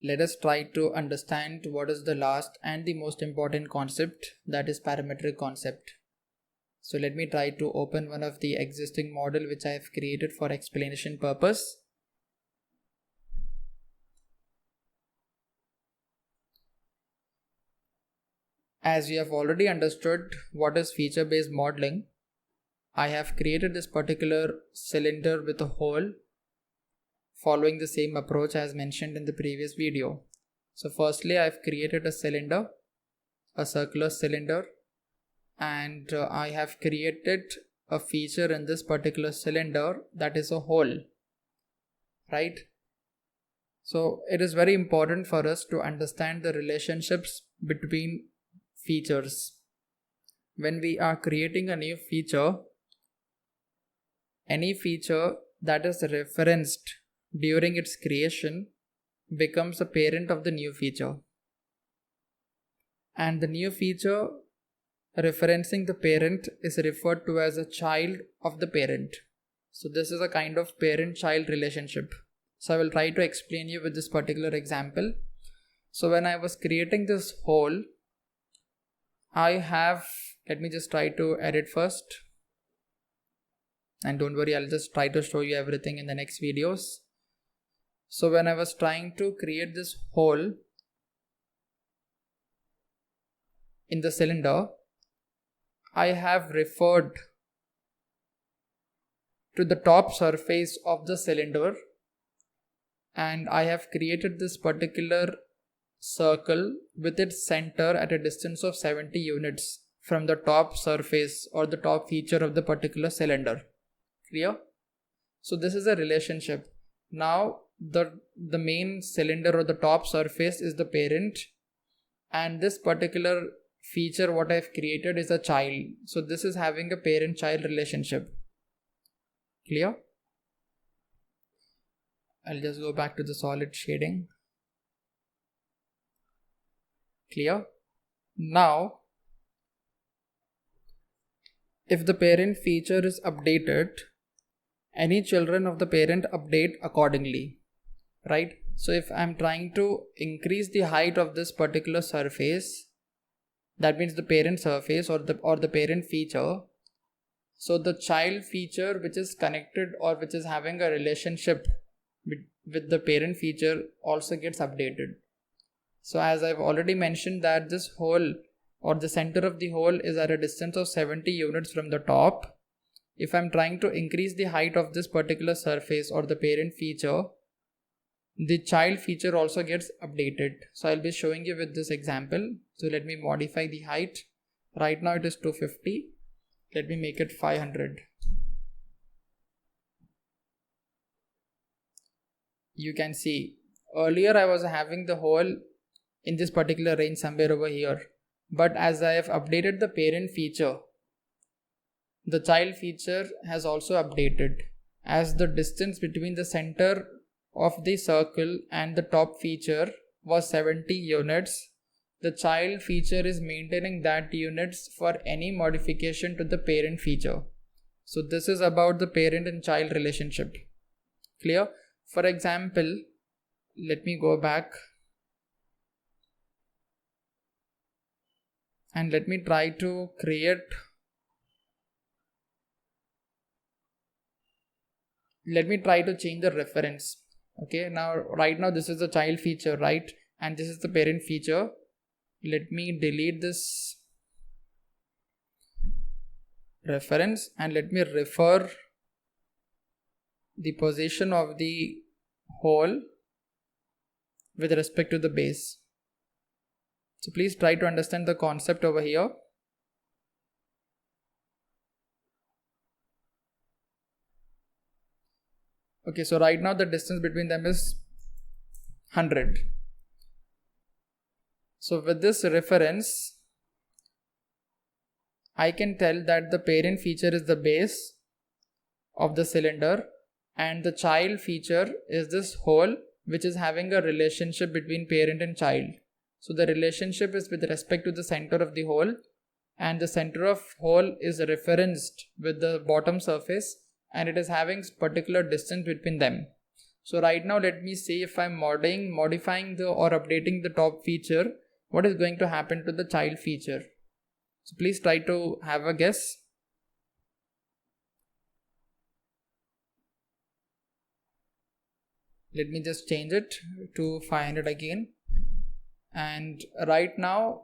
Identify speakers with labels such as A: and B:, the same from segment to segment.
A: let us try to understand what is the last and the most important concept, that is parametric concept. So let me try to open one of the existing model which I have created for explanation purpose. As you have already understood what is feature based modeling, I have created this particular cylinder with a hole following the same approach as mentioned in the previous video. So firstly, I have created a cylinder, a circular cylinder, and I have created a feature in this particular cylinder, that is a hole, right? So it is very important for us to understand the relationships between features. When we are creating a new feature, any feature that is referenced during its creation becomes a parent of the new feature, and the new feature referencing the parent is referred to as a child of the parent. So this is a kind of parent-child relationship. So I will try to explain you with this particular example. So when I was creating this hole, let me just try to edit first, and don't worry, I'll just try to show you everything in the next videos. So when I was trying to create this hole in the cylinder, I have referred to the top surface of the cylinder, and I have created this particular circle with its center at a distance of 70 units from the top surface or the top feature of the particular cylinder. Clear? So this is a relationship. Now the main cylinder or the top surface is the parent, and this particular feature what I've created is a child. So this is having a parent-child relationship. Clear? I'll just go back to the solid shading. Clear? Now, if the parent feature is updated, any children of the parent update accordingly, right? So if I'm trying to increase the height of this particular surface, that means the parent surface or the parent feature, so the child feature which is connected or which is having a relationship with the parent feature also gets updated. So as I've already mentioned that this hole or the center of the hole is at a distance of 70 units from the top. If I'm trying to increase the height of this particular surface or the parent feature, the child feature also gets updated. So I'll be showing you with this example. So let me modify the height. Right now it is 250. Let me make it 500. You can see earlier I was having the hole in this particular range somewhere over here, but as I have updated the parent feature, the child feature has also updated. As the distance between the center of the circle and the top feature was 70 units, the child feature is maintaining that units for any modification to the parent feature. So this is about the parent and child relationship. Clear? For example, let me go back and let me try to change the reference. Okay, right now this is the child feature, right? And this is the parent feature. Let me delete this reference and let me refer the position of the hole with respect to the base. So please try to understand the concept over here. Okay, so right now the distance between them is 100. So with this reference, I can tell that the parent feature is the base of the cylinder and the child feature is this hole which is having a relationship between parent and child. So the relationship is with respect to the center of the hole, and the center of hole is referenced with the bottom surface and it is having particular distance between them. So right now let me see if I'm modifying the or updating the top feature, what is going to happen to the child feature. So please try to have a guess. Let me just change it to 500 again. And right now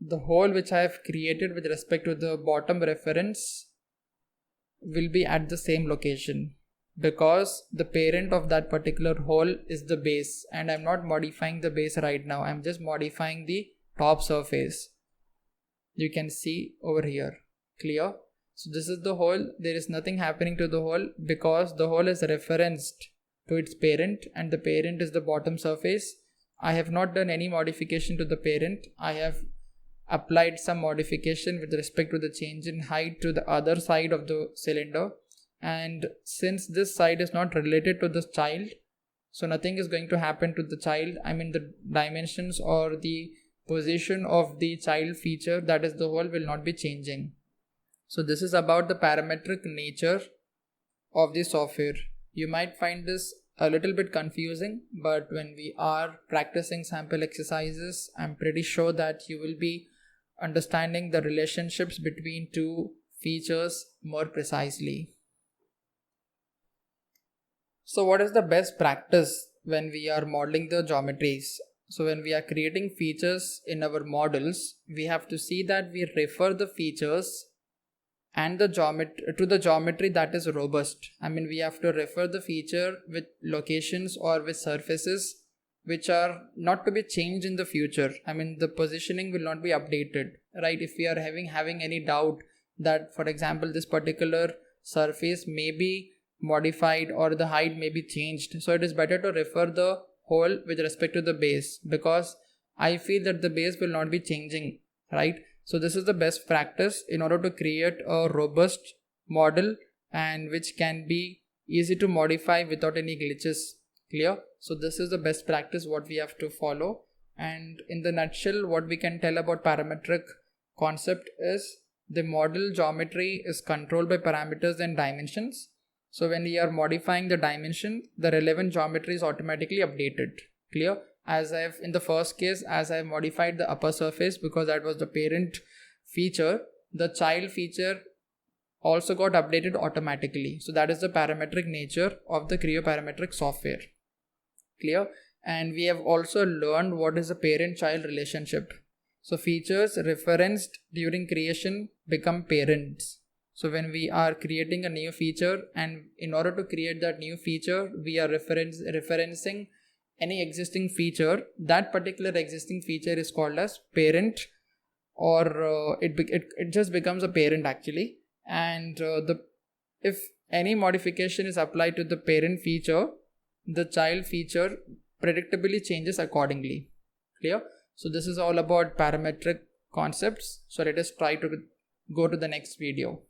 A: the hole which I have created with respect to the bottom reference will be at the same location, because the parent of that particular hole is the base, and I'm not modifying the base right now, I'm just modifying the top surface. You can see over here. Clear? So this is the hole. There is nothing happening to the hole because the hole is referenced to its parent, and the parent is the bottom surface. I have not done any modification to the parent. I have applied some modification with respect to the change in height to the other side of the cylinder, and since this side is not related to the child, so nothing is going to happen to the child. I mean, the dimensions or the position of the child feature, that is the hole, will not be changing. So this is about the parametric nature of the software. You might find this a little bit confusing, but when we are practicing sample exercises, I'm pretty sure that you will be understanding the relationships between two features more precisely. So what is the best practice when we are modeling the geometries? So when we are creating features in our models, we have to see that we refer the features and the geometry that is robust. I mean, we have to refer the feature with locations or with surfaces which are not to be changed in the future. I mean, the positioning will not be updated, right? If we are having any doubt that, for example, this particular surface may be modified or the height may be changed, so it is better to refer the hole with respect to the base, because I feel that the base will not be changing, right? So this is the best practice in order to create a robust model and which can be easy to modify without any glitches. Clear? So this is the best practice what we have to follow. And in the nutshell, what we can tell about parametric concept is the model geometry is controlled by parameters and dimensions. So when we are modifying the dimension, the relevant geometry is automatically updated. Clear? As I've in the first case, as I modified the upper surface because that was the parent feature, the child feature also got updated automatically. So that is the parametric nature of the Creo parametric software. Clear? And we have also learned what is the parent-child relationship. So features referenced during creation become parents. So when we are creating a new feature, and in order to create that new feature, we are referencing any existing feature. That particular existing feature is called as parent, or it just becomes a parent actually. And if any modification is applied to the parent feature, the child feature predictably changes accordingly. Clear? So this is all about parametric concepts. So let us try to go to the next video.